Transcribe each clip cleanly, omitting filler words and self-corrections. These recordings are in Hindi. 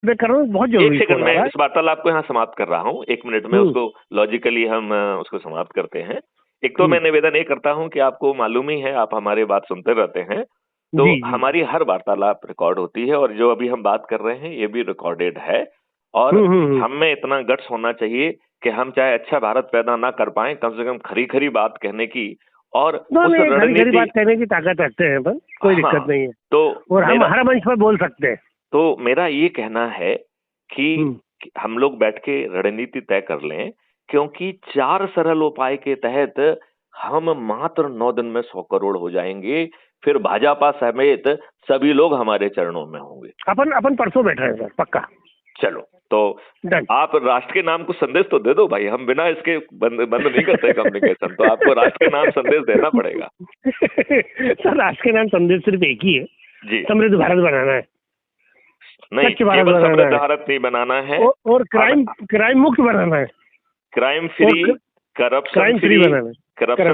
मैं कर रहा हूँ, बहुत एक जरूरी सेकंड फोन आ में रहा है। इस वार्तालाप को यहाँ समाप्त कर रहा हूँ, 1 मिनट में उसको लॉजिकली हम उसको समाप्त करते हैं। एक तो मैं निवेदन ये करता हूँ कि आपको मालूम ही है, आप हमारे बात सुनते रहते हैं, तो जी जी। हमारी हर वार्तालाप रिकॉर्ड होती है और जो अभी हम बात कर रहे हैं ये भी रिकॉर्डेड है। और हम में इतना गट्स होना चाहिए कि हम चाहे अच्छा भारत पैदा ना कर पाए, कम से कम खरी खरी बात कहने की और उस नहीं, खरी खरी रणनीति। बात कहने की ताकत रखते हैं, पर कोई हाँ, दिक्कत नहीं है। तो और हम हर मंच पर बोल सकते हैं। तो मेरा ये कहना है कि हम लोग बैठ के रणनीति तय कर लें, क्योंकि 4 सरल उपाय के तहत हम मात्र 9 दिन में 100 करोड़ हो जाएंगे। फिर भाजपा समेत सभी लोग हमारे चरणों में होंगे। अपन परसों बैठ रहे हैं सर, पक्का। चलो, तो आप राष्ट्र के नाम को संदेश तो दे दो भाई, हम बिना इसके बंद नहीं करते कम्युनिकेशन, तो आपको राष्ट्र के नाम संदेश देना पड़ेगा। सर, राष्ट्र के नाम संदेश सिर्फ एक ही है जी, समृद्ध भारत बनाना है। नहीं, केवल समृद्ध भारत नहीं बनाना है और क्राइम मुक्त बनाना है। क्राइम फ्री, करप्शन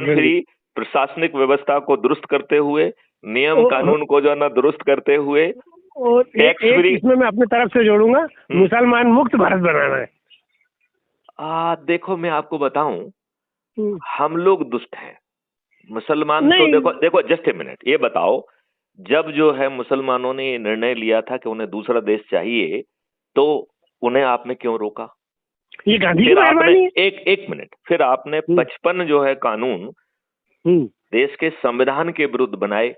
फ्री, प्रशासनिक व्यवस्था को दुरुस्त करते हुए, नियम कानून को जो है ना दुरुस्त करते हुए, और टैक्स फ्री। इसमें मैं अपनी तरफ से जोड़ूंगा, मुसलमान मुक्त भारत बनाना है। देखो मैं आपको बताऊं, हम लोग दुष्ट हैं, मुसलमान तो देखो जस्ट ए मिनट, ये बताओ, जब जो है मुसलमानों ने ये निर्णय लिया था कि उन्हें दूसरा देश चाहिए, तो उन्हें आपने क्यों रोका? ये गांधी की मेहरबानी है। एक मिनट, फिर आपने 55 जो है कानून देश के संविधान के विरुद्ध बनाए।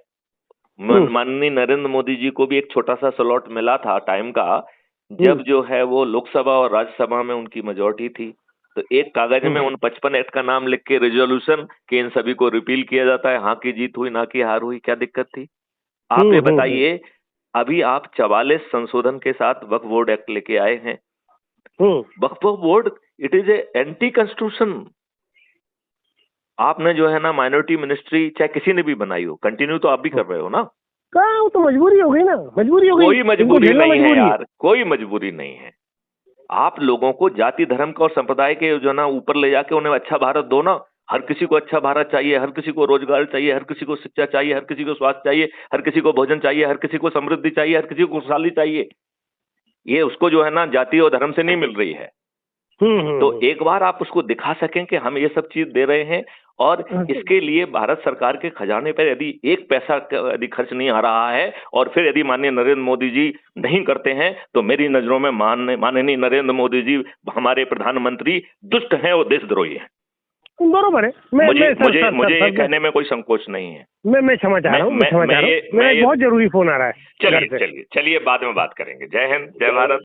माननीय नरेंद्र मोदी जी को भी एक छोटा सा स्लॉट मिला था टाइम का, जब जो है वो लोकसभा और राज्यसभा में उनकी मेजॉरिटी थी, तो एक कागज में उन 55 एक्ट का नाम लिख के रेजोल्यूशन कि इन सभी को रिपील किया जाता है, हाँ की जीत हुई ना की हार हुई, क्या दिक्कत थी? आप ये बताइए, अभी आप 44 संशोधन के साथ वक्फ बोर्ड एक्ट लेके आए हैं। Waqf board it is a anti constitution. आपने जो है ना माइनॉरिटी मिनिस्ट्री चाहे किसी ने भी बनाई हो, कंटिन्यू तो आप भी कर रहे हो ना। वो तो मजबूरी हो गई ना, मजबूरी हो गई। कोई मजबूरी नहीं है यार, कोई मजबूरी नहीं है। आप लोगों को जाति धर्म का और संप्रदाय के जो ना ऊपर ले जाके उन्हें अच्छा भारत दो ना। हर किसी को अच्छा भारत चाहिए, हर किसी को रोजगार चाहिए, हर किसी को शिक्षा चाहिए, हर किसी को स्वास्थ्य चाहिए, हर किसी को भोजन चाहिए, हर किसी को समृद्धि चाहिए, हर किसी को खुशहाली चाहिए। ये उसको जो है ना जाति और धर्म से नहीं मिल रही है। तो एक बार आप उसको दिखा सकें कि हम ये सब चीज दे रहे हैं, और इसके लिए भारत सरकार के खजाने पर यदि एक पैसा यदि खर्च नहीं आ रहा है, और फिर यदि माननीय नरेंद्र मोदी जी नहीं करते हैं, तो मेरी नजरों में माननीय नरेंद्र मोदी जी हमारे प्रधानमंत्री दुष्ट हैं और देशद्रोही हैं। बरोबर है। मुझे ये कहने में कोई संकोच नहीं है। मैं क्षमा चाह रहा हूँ, मेरा बहुत जरूरी फोन आ रहा है। चलिए बाद में बात करेंगे। जय हिंद, जय भारत।